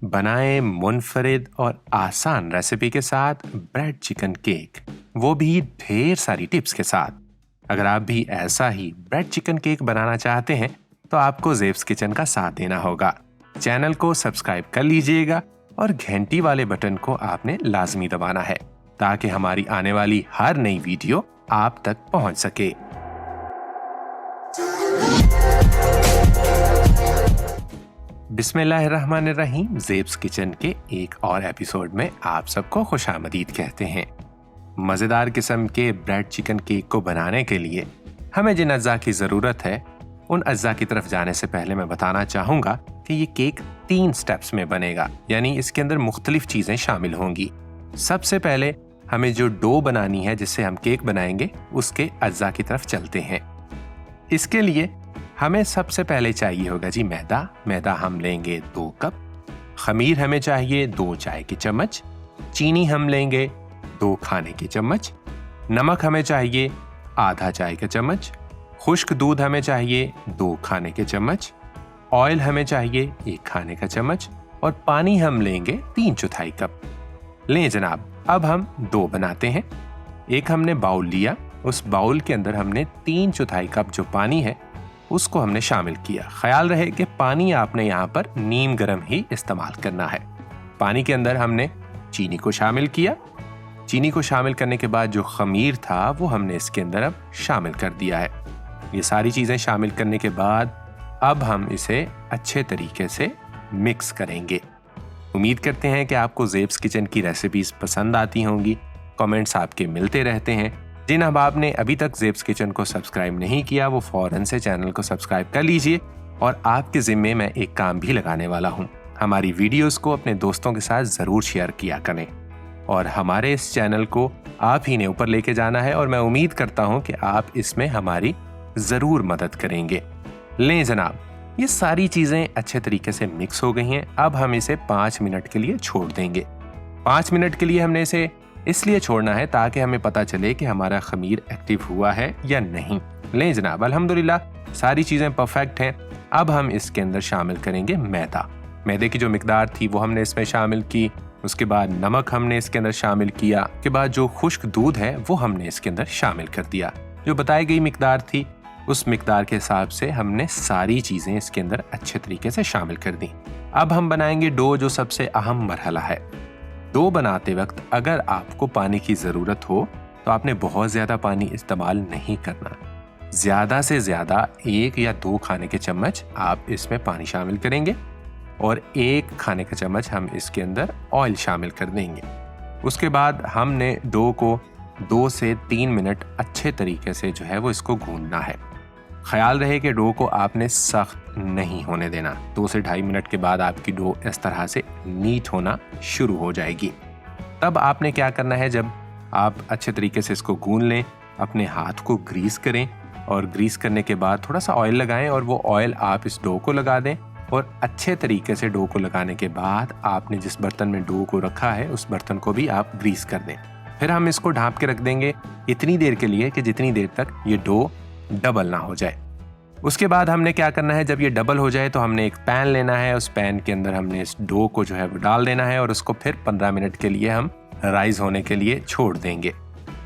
बनाएं मुनफरिद और आसान रेसिपी के साथ ब्रेड चिकन केक, वो भी ढेर सारी टिप्स के साथ। अगर आप भी ऐसा ही ब्रेड चिकन केक बनाना चाहते हैं तो आपको ज़ेब्स किचन का साथ देना होगा। चैनल को सब्सक्राइब कर लीजिएगा और घंटी वाले बटन को आपने लाजमी दबाना है ताकि हमारी आने वाली हर नई वीडियो आप तक पहुंच सके। बिस्मिल्लाहिर्रहमानिर्रहीम। ज़ेब्स किचन के एक और एपिसोड में आप सबको खुशामदीद कहते हैं। मज़ेदार किस्म के ब्रेड चिकन केक को बनाने के लिए हमें जिन अज्जा की ज़रूरत है उन अज्जा की तरफ जाने से पहले मैं बताना चाहूँगा कि ये केक 3 स्टेप्स में बनेगा, यानी इसके अंदर मुख्तलिफ चीज़ें शामिल होंगी। सबसे पहले हमें जो डो बनानी है जिससे हम केक बनाएंगे उसके अज्जा की तरफ चलते हैं। इसके लिए हमें सबसे पहले चाहिए होगा जी मैदा हम लेंगे 2 कप, खमीर हमें चाहिए 2 चाय के चम्मच, चीनी हम लेंगे 2 खाने के चम्मच, नमक हमें चाहिए आधा चाय का चम्मच, खुश्क दूध हमें चाहिए 2 खाने के चम्मच, ऑयल हमें चाहिए 1 खाने का चम्मच और पानी हम लेंगे 3/4 कप। लें जनाब, अब हम डो बनाते हैं। एक हमने बाउल लिया, उस बाउल के अंदर हमने 3/4 कप जो पानी है उसको हमने शामिल किया। ख्याल रहे कि पानी आपने यहाँ पर नीम गर्म ही इस्तेमाल करना है। पानी के अंदर हमने चीनी को शामिल किया। चीनी को शामिल करने के बाद जो खमीर था वो हमने इसके अंदर अब शामिल कर दिया है। ये सारी चीज़ें शामिल करने के बाद अब हम इसे अच्छे तरीके से मिक्स करेंगे। उम्मीद करते हैं कि आपको ज़ेब्स किचन की रेसिपीज़ पसंद आती होंगी। कमेंट्स आपके मिलते रहते हैं। जिन अहबाब ने अभी तक ज़ेब्स किचन को सब्सक्राइब नहीं किया वो फ़ौरन से चैनल को सब्सक्राइब कर लीजिए। और आपके ज़िम्मे मैं एक काम भी लगाने वाला हूँ, हमारी वीडियोस को अपने दोस्तों के साथ ज़रूर शेयर किया करें और हमारे इस चैनल को आप ही ने ऊपर लेके जाना है और मैं उम्मीद करता हूँ कि आप इसमें हमारी ज़रूर मदद करेंगे। लें जनाब, ये सारी चीज़ें अच्छे तरीके से मिक्स हो गई हैं। अब हम इसे 5 मिनट के लिए छोड़ देंगे। 5 मिनट के लिए हमने इसे इसलिए छोड़ना है ताकि हमें पता चले कि हमारा खमीर एक्टिव हुआ है या नहीं। लें जनाब, अल्हम्दुलिल्लाह सारी चीज़ें परफेक्ट हैं। अब हम इसके अंदर शामिल करेंगे मैदे की जो मिकदार थी वो हमने इसमें शामिल की। उसके बाद नमक हमने इसके अंदर शामिल किया। उसके बाद जो खुश्क दूध है वो हमने इसके अंदर शामिल कर दिया। जो बताई गई मिकदार थी उस मिकदार के हिसाब से हमने सारी चीज़ें इसके अंदर अच्छे तरीके से शामिल कर दी। अब हम बनाएंगे डो, जो सबसे अहम मरहला है। डो बनाते वक्त अगर आपको पानी की ज़रूरत हो तो आपने बहुत ज़्यादा पानी इस्तेमाल नहीं करना। ज़्यादा से ज़्यादा 1 या 2 खाने के चम्मच आप इसमें पानी शामिल करेंगे और 1 खाने का चम्मच हम इसके अंदर ऑयल शामिल कर देंगे। उसके बाद हमने डो को 2 से 3 मिनट अच्छे तरीके से जो है वो इसको गूंदना है। ख्याल रहे कि डो को आपने सख्त नहीं होने देना। 2 से 2.5 मिनट के बाद आपकी डो इस तरह से नीट होना शुरू हो जाएगी। तब आपने क्या करना है, जब आप अच्छे तरीके से इसको गूंद लें, अपने हाथ को ग्रीस करें और ग्रीस करने के बाद थोड़ा सा ऑयल लगाएं और वो ऑयल आप इस डो को लगा दें। और अच्छे तरीके से डो को लगाने के बाद आपने जिस बर्तन में डो को रखा है उस बर्तन को भी आप ग्रीस कर दें। फिर हम इसको ढाँप के रख देंगे इतनी देर के लिए कि जितनी देर तक ये डो डबल ना हो जाए। उसके बाद हमने क्या करना है, जब ये डबल हो जाए तो हमने एक पैन लेना है। उस पैन के अंदर हमने इस डो को जो है वो डाल देना है और उसको फिर 15 मिनट के लिए हम राइज होने के लिए छोड़ देंगे।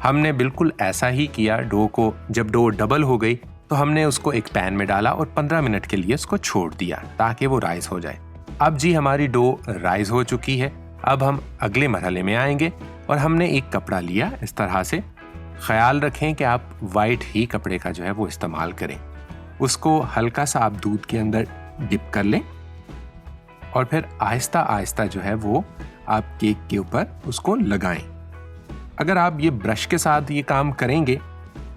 हमने बिल्कुल ऐसा ही किया। डो को जब डो डबल हो गई तो हमने उसको एक पैन में डाला और 15 मिनट के लिए उसको छोड़ दिया ताकि वो राइज हो जाए। अब जी हमारी डो राइज हो चुकी है। अब हम अगले मरहले में आएंगे और हमने एक कपड़ा लिया इस तरह से। ख्याल रखें कि आप वाइट ही कपड़े का जो है वो इस्तेमाल करें। उसको हल्का सा आप दूध के अंदर डिप कर लें और फिर आहिस्ता आहिस्ता जो है वो आप केक के ऊपर उसको लगाएं। अगर आप ये ब्रश के साथ ये काम करेंगे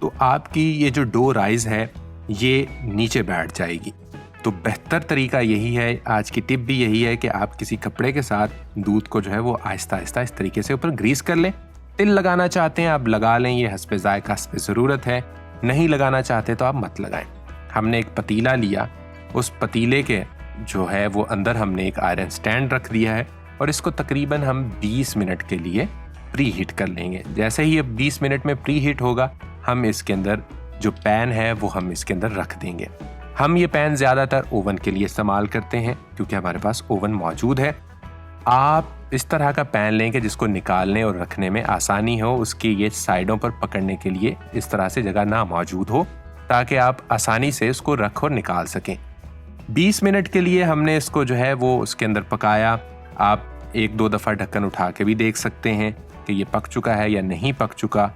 तो आपकी ये जो डो राइज है ये नीचे बैठ जाएगी। तो बेहतर तरीका यही है, आज की टिप भी यही है कि आप किसी कपड़े के साथ दूध को जो है वो आहिस्ता आहिस्ता इस तरीके से ऊपर ग्रीस कर लें। तिल लगाना चाहते हैं आप लगा लें, ये हस्बे ज़ायक़ा हस्बे ज़रूरत है। नहीं लगाना चाहते तो आप मत लगाएं। हमने एक पतीला लिया, उस पतीले के जो है वो अंदर हमने एक आयरन स्टैंड रख दिया है और इसको तकरीबन हम 20 मिनट के लिए प्री हीट कर लेंगे। जैसे ही ये 20 मिनट में प्री हीट होगा हम इसके अंदर जो पैन है वो हम इसके अंदर रख देंगे। हम ये पैन ज़्यादातर ओवन के लिए इस्तेमाल करते हैं क्योंकि हमारे पास ओवन मौजूद है। आप इस तरह का पैन लें कि जिसको निकालने और रखने में आसानी हो, उसकी ये साइडों पर पकड़ने के लिए इस तरह से जगह ना मौजूद हो, ताकि आप आसानी से इसको रख और निकाल सकें। 20 मिनट के लिए हमने इसको जो है वो उसके अंदर पकाया। आप 1-2 दफ़ा ढक्कन उठा के भी देख सकते हैं कि ये पक चुका है या नहीं पक चुका,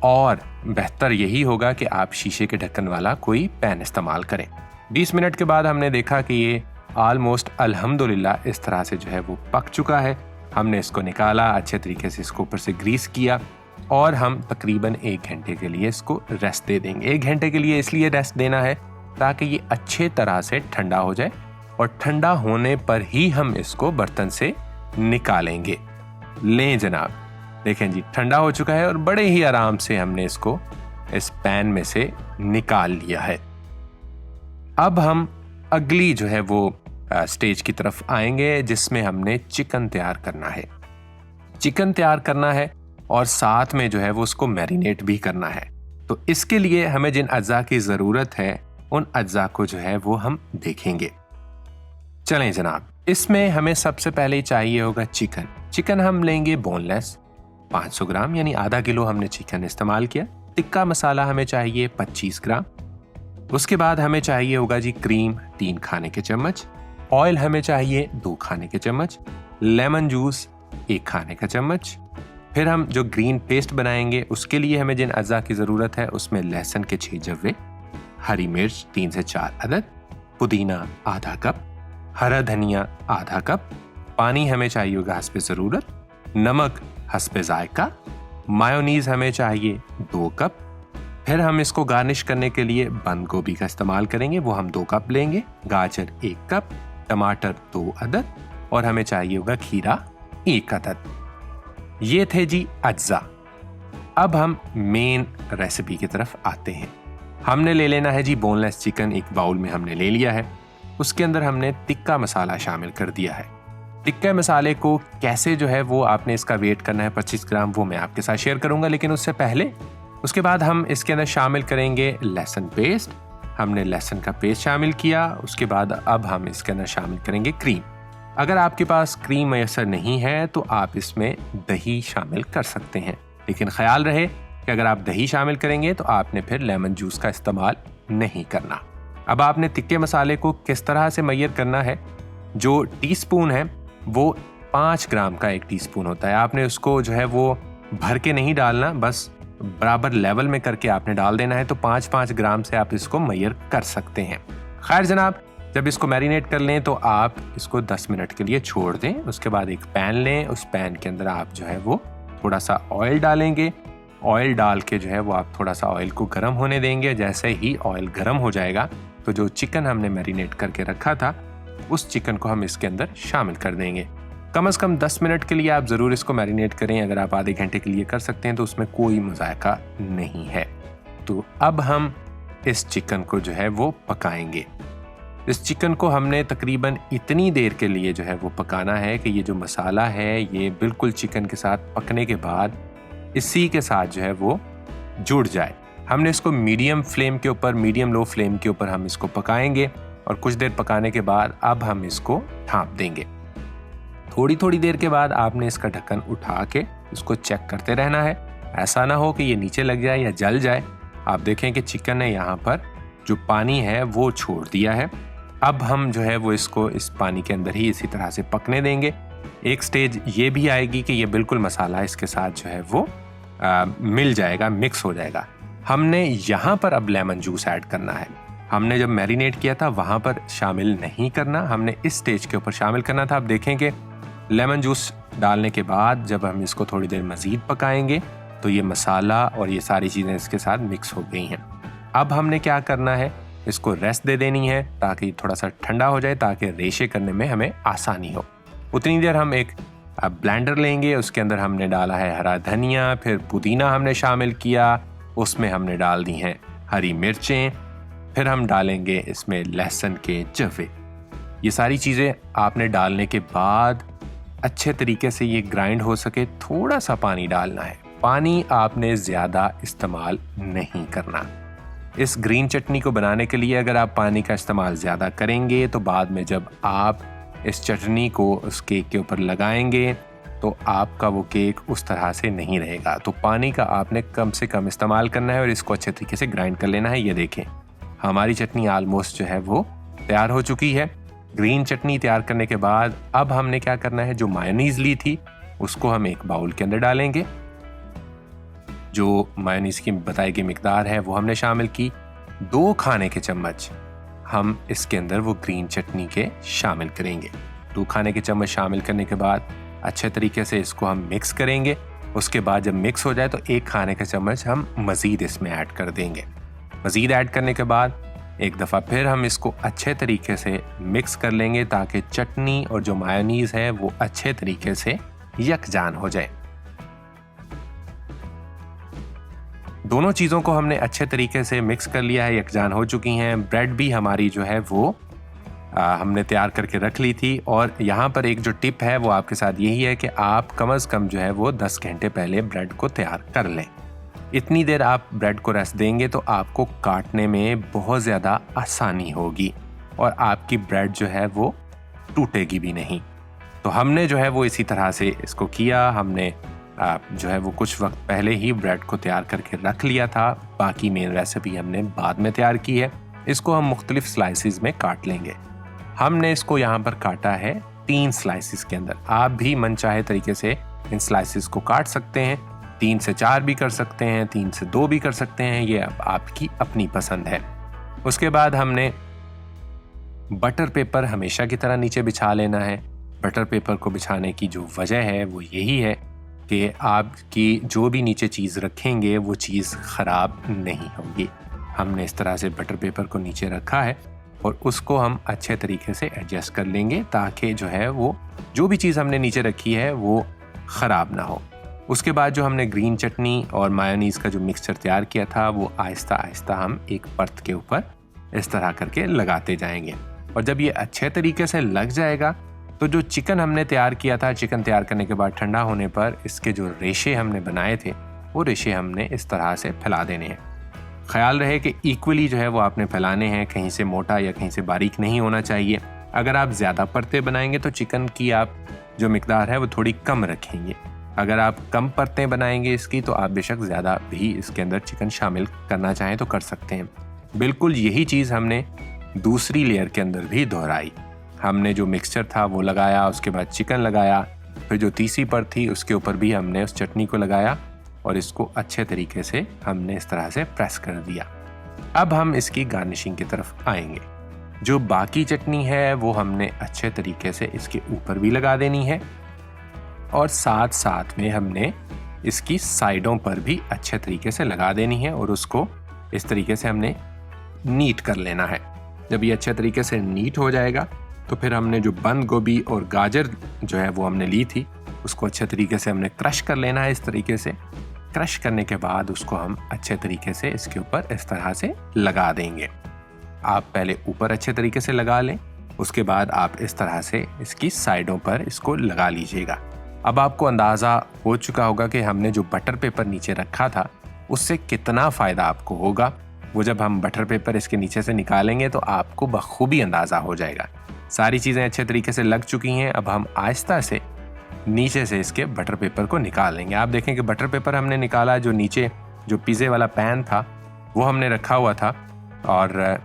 और बेहतर यही होगा कि आप शीशे के ढक्कन वाला कोई पैन इस्तेमाल करें। 20 मिनट के बाद हमने देखा कि ये ऑलमोस्ट अल्हम्दुलिल्लाह इस तरह से जो है वो पक चुका है। हमने इसको निकाला, अच्छे तरीके से इसको ऊपर से ग्रीस किया, और हम तकरीबन 1 घंटे के लिए इसको रेस्ट दे देंगे। 1 घंटे के लिए इसलिए रेस्ट देना है ताकि ये अच्छे तरह से ठंडा हो जाए, और ठंडा होने पर ही हम इसको बर्तन से निकालेंगे। लें जनाब, देखें जी ठंडा हो चुका है और बड़े ही आराम से हमने इसको इस पैन में से निकाल लिया है। अब हम अगली जो है वो स्टेज की तरफ आएंगे, जिसमें हमने चिकन तैयार करना है। चिकन तैयार करना है और साथ में जो है वो उसको मैरिनेट भी करना है। तो इसके लिए हमें जिन अज्जा की ज़रूरत है उन अज्जा को जो है वो हम देखेंगे। चलें जनाब, इसमें हमें सबसे पहले चाहिए होगा चिकन। चिकन हम लेंगे बोनलेस 500 ग्राम, यानी आधा किलो हमने चिकन इस्तेमाल किया। टिक्का मसाला हमें चाहिए 25 ग्राम। उसके बाद हमें चाहिए होगा जी क्रीम 3 खाने के चम्मच, ऑयल हमें चाहिए 2 खाने के चम्मच, लेमन जूस 1 खाने का चम्मच। फिर हम जो ग्रीन पेस्ट बनाएंगे उसके लिए हमें जिन अज्जा की ज़रूरत है उसमें लहसुन के 6 जव्वे, हरी मिर्च 3 से 4 अदद, पुदीना आधा कप, हरा धनिया आधा कप, पानी हमें चाहिए होगा हस्बे ज़रूरत, नमक हस्बे जायका, मायोनीज हमें चाहिए 2 कप। फिर हम इसको गार्निश करने के लिए बंद गोभी का इस्तेमाल करेंगे, वो हम 2 कप लेंगे, गाजर 1 कप, टमाटर 2 अदद, और हमें चाहिए होगा खीरा 1 अदद। ये थे जी अज्जा। अब हम मेन रेसिपी की तरफ आते हैं। हमने ले लेना है जी बोनलेस चिकन, एक बाउल में हमने ले लिया है। उसके अंदर हमने टिक्का मसाला शामिल कर दिया है। टिक्का मसाले को कैसे जो है वो आपने इसका वेट करना है 25 ग्राम, वो मैं आपके साथ शेयर करूंगा, लेकिन उससे पहले उसके बाद हम इसके अंदर शामिल करेंगे लहसुन पेस्ट। हमने लहसुन का पेस्ट शामिल किया। उसके बाद अब हम इसके अंदर शामिल करेंगे क्रीम। अगर आपके पास क्रीम मैसर नहीं है तो आप इसमें दही शामिल कर सकते हैं, लेकिन ख्याल रहे कि अगर आप दही शामिल करेंगे तो आपने फिर लेमन जूस का इस्तेमाल नहीं करना। अब आपने टिक्के मसाले को किस तरह से मैयर करना है, जो टीस्पून है वो 5 ग्राम का 1 टीस्पून होता है। आपने उसको जो है वो भर के नहीं डालना, बस बराबर लेवल में करके आपने डाल देना है। तो 5-5 ग्राम से आप इसको मैयर कर सकते हैं। खैर जनाब, जब इसको मैरिनेट कर लें तो आप इसको 10 मिनट के लिए छोड़ दें। उसके बाद एक पैन लें, उस पैन के अंदर आप जो है वो थोड़ा सा ऑयल डालेंगे। ऑयल डाल के जो है वो आप थोड़ा सा ऑयल को गर्म होने देंगे। जैसे ही ऑयल गर्म हो जाएगा तो जो चिकन हमने मैरिनेट करके रखा था उस चिकन को हम इसके अंदर शामिल कर देंगे। कम से कम 10 मिनट के लिए आप ज़रूर इसको मैरिनेट करें। अगर आप आधे घंटे के लिए कर सकते हैं तो उसमें कोई मज़ायका नहीं है। तो अब हम इस चिकन को जो है वो पकाएंगे। इस चिकन को हमने तकरीबन इतनी देर के लिए जो है वो पकाना है कि ये जो मसाला है ये बिल्कुल चिकन के साथ पकने के बाद इसी के साथ जो है वो जुड़ जाए। हमने इसको मीडियम लो फ्लेम के ऊपर हम इसको पकाएंगे, और कुछ देर पकाने के बाद अब हम इसको ढाँप देंगे। थोड़ी थोड़ी देर के बाद आपने इसका ढक्कन उठा के इसको चेक करते रहना है। ऐसा ना हो कि ये नीचे लग जाए या जल जाए। आप देखें कि चिकन ने यहाँ पर जो पानी है वो छोड़ दिया है। अब हम जो है वो इसको इस पानी के अंदर ही इसी तरह से पकने देंगे। एक स्टेज ये भी आएगी कि ये बिल्कुल मसाला इसके साथ जो है वो मिल जाएगा, मिक्स हो जाएगा। हमने यहाँ पर अब लेमन जूस ऐड करना है। हमने जब मैरिनेट किया था वहाँ पर शामिल नहीं करना, हमने इस स्टेज के ऊपर शामिल करना था। आप देखें कि लेमन जूस डालने के बाद जब हम इसको थोड़ी देर मज़ीद पकाएंगे तो ये मसाला और ये सारी चीज़ें इसके साथ मिक्स हो गई हैं। अब हमने क्या करना है, इसको रेस्ट दे देनी है ताकि थोड़ा सा ठंडा हो जाए, ताकि रेशे करने में हमें आसानी हो। उतनी देर हम एक ब्लेंडर लेंगे, उसके अंदर हमने डाला है हरा धनिया, फिर पुदीना हमने शामिल किया, उसमें हमने डाल दी हैं हरी मिर्चें, फिर हम डालेंगे इसमें लहसुन के जवे। ये सारी चीज़ें आपने डालने के बाद अच्छे तरीके से ये ग्राइंड हो सके थोड़ा सा पानी डालना है। पानी आपने ज़्यादा इस्तेमाल नहीं करना। इस ग्रीन चटनी को बनाने के लिए अगर आप पानी का इस्तेमाल ज़्यादा करेंगे तो बाद में जब आप इस चटनी को उस केक के ऊपर लगाएंगे तो आपका वो केक उस तरह से नहीं रहेगा। तो पानी का आपने कम से कम इस्तेमाल करना है और इसको अच्छे तरीके से ग्राइंड कर लेना है। ये देखें हमारी चटनी ऑलमोस्ट जो है वो तैयार हो चुकी है। ग्रीन चटनी तैयार करने के बाद अब हमने क्या करना है, जो मायोनीज ली थी उसको हम एक बाउल के अंदर डालेंगे। जो मायोनीज की बताई गई मिकदार है वो हमने शामिल की। 2 खाने के चम्मच हम इसके अंदर वो ग्रीन चटनी के शामिल करेंगे। 2 खाने के चम्मच शामिल करने के बाद अच्छे तरीके से इसको हम मिक्स करेंगे। उसके बाद जब मिक्स हो जाए तो 1 खाने का चम्मच हम मज़ीद इसमें ऐड कर देंगे। मज़ीद ऐड करने के बाद एक दफ़ा फिर हम इसको अच्छे तरीके से मिक्स कर लेंगे ताकि चटनी और जो मायोनीज है वो अच्छे तरीके से यकजान हो जाए। दोनों चीज़ों को हमने अच्छे तरीके से मिक्स कर लिया है, यकजान हो चुकी हैं। ब्रेड भी हमारी जो है वो हमने तैयार करके रख ली थी। और यहाँ पर एक जो टिप है वो आपके साथ यही है कि आप कम से कम जो है वो 10 घंटे पहले ब्रेड को तैयार कर लें। इतनी देर आप ब्रेड को रेस्ट देंगे तो आपको काटने में बहुत ज़्यादा आसानी होगी और आपकी ब्रेड जो है वो टूटेगी भी नहीं। तो हमने जो है वो इसी तरह से इसको किया। हमने जो है वो कुछ वक्त पहले ही ब्रेड को तैयार करके रख लिया था। बाकी मेन रेसिपी हमने बाद में तैयार की है। इसको हम मुख्तलिफ स्लाइसिस में काट लेंगे। हमने इसको यहाँ पर काटा है 3 स्लाइसिस के अंदर। आप भी मनचाहे तरीके से इन स्लाइसिस को काट सकते हैं। 3 से 4 भी कर सकते हैं, 3 से 2 भी कर सकते हैं, ये अब आपकी अपनी पसंद है। उसके बाद हमने बटर पेपर हमेशा की तरह नीचे बिछा लेना है। बटर पेपर को बिछाने की जो वजह है वो यही है कि आपकी जो भी नीचे चीज़ रखेंगे वो चीज़ ख़राब नहीं होगी। हमने इस तरह से बटर पेपर को नीचे रखा है और उसको हम अच्छे तरीके से एडजस्ट कर लेंगे ताकि जो है वो जो भी चीज़ हमने नीचे रखी है वो ख़राब ना हो। उसके बाद जो हमने ग्रीन चटनी और मायोनीज़ का जो मिक्सचर तैयार किया था वो आहिस्ता आहिस्ता हम एक परत के ऊपर इस तरह करके लगाते जाएंगे। और जब ये अच्छे तरीके से लग जाएगा तो जो चिकन हमने तैयार किया था, चिकन तैयार करने के बाद ठंडा होने पर इसके जो रेशे हमने बनाए थे वो रेशे हमने इस तरह से फैला देने हैं। ख्याल रहे कि इक्वली जो है वो आपने फैलाने हैं, कहीं से मोटा या कहीं से बारीक नहीं होना चाहिए। अगर आप ज़्यादा परतें बनाएंगे तो चिकन की आप जो मिकदार है वो थोड़ी कम रखेंगे। अगर आप कम परतें बनाएंगे इसकी तो आप बेशक ज़्यादा भी इसके अंदर चिकन शामिल करना चाहें तो कर सकते हैं। बिल्कुल यही चीज़ हमने दूसरी लेयर के अंदर भी दोहराई। हमने जो मिक्सचर था वो लगाया, उसके बाद चिकन लगाया, फिर जो तीसरी परत थी उसके ऊपर भी हमने उस चटनी को लगाया और इसको अच्छे तरीके से हमने इस तरह से प्रेस कर दिया। अब हम इसकी गार्निशिंग की तरफ आएंगे। जो बाकी चटनी है वो हमने अच्छे तरीके से इसके ऊपर भी लगा देनी है और साथ साथ में हमने इसकी साइडों पर भी अच्छे तरीके से लगा देनी है और उसको इस तरीके से हमने नीट कर लेना है। जब ये अच्छे तरीके से नीट हो जाएगा तो फिर हमने जो बंद गोभी और गाजर जो है वो हमने ली थी उसको अच्छे तरीके से हमने क्रश कर लेना है। इस तरीके से क्रश करने के बाद उसको हम अच्छे तरीके से इसके ऊपर इस तरह से लगा देंगे। आप पहले ऊपर अच्छे तरीके से लगा लें, उसके बाद आप इस तरह से इसकी साइडों पर इसको लगा लीजिएगा। अब आपको अंदाज़ा हो चुका होगा कि हमने जो बटर पेपर नीचे रखा था उससे कितना फ़ायदा आपको होगा। वो जब हम बटर पेपर इसके नीचे से निकालेंगे तो आपको बखूबी अंदाज़ा हो जाएगा। सारी चीज़ें अच्छे तरीके से लग चुकी हैं। अब हम आहिस्ता से नीचे से इसके बटर पेपर को निकाल लेंगे। आप देखें कि बटर पेपर हमने निकाला, जो नीचे जो पिज़्ज़े वाला पैन था वो हमने रखा हुआ था। और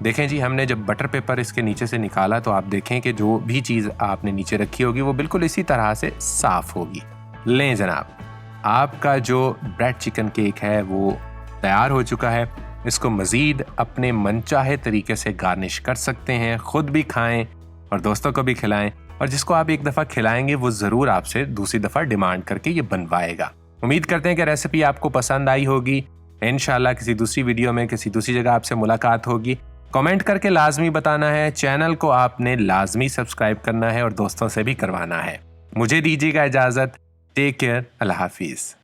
देखें जी, हमने जब बटर पेपर इसके नीचे से निकाला तो आप देखें कि जो भी चीज़ आपने नीचे रखी होगी वो बिल्कुल इसी तरह से साफ़ होगी। लें जनाब, आपका जो ब्रेड चिकन केक है वो तैयार हो चुका है। इसको मज़ीद अपने मनचाहे तरीके से गार्निश कर सकते हैं, ख़ुद भी खाएं और दोस्तों को भी खिलाएं। और जिसको आप एक दफ़ा खिलाएंगे वो ज़रूर आपसे दूसरी दफ़ा डिमांड करके ये बनवाएगा। उम्मीद करते हैं कि रेसिपी आपको पसंद आई होगी। इंशाल्लाह किसी दूसरी वीडियो में किसी दूसरी जगह आपसे मुलाकात होगी। कमेंट करके लाजमी बताना है, चैनल को आपने लाजमी सब्सक्राइब करना है और दोस्तों से भी करवाना है। मुझे दीजिएगा इजाज़त। टेक केयर, अल्लाह हाफिज़।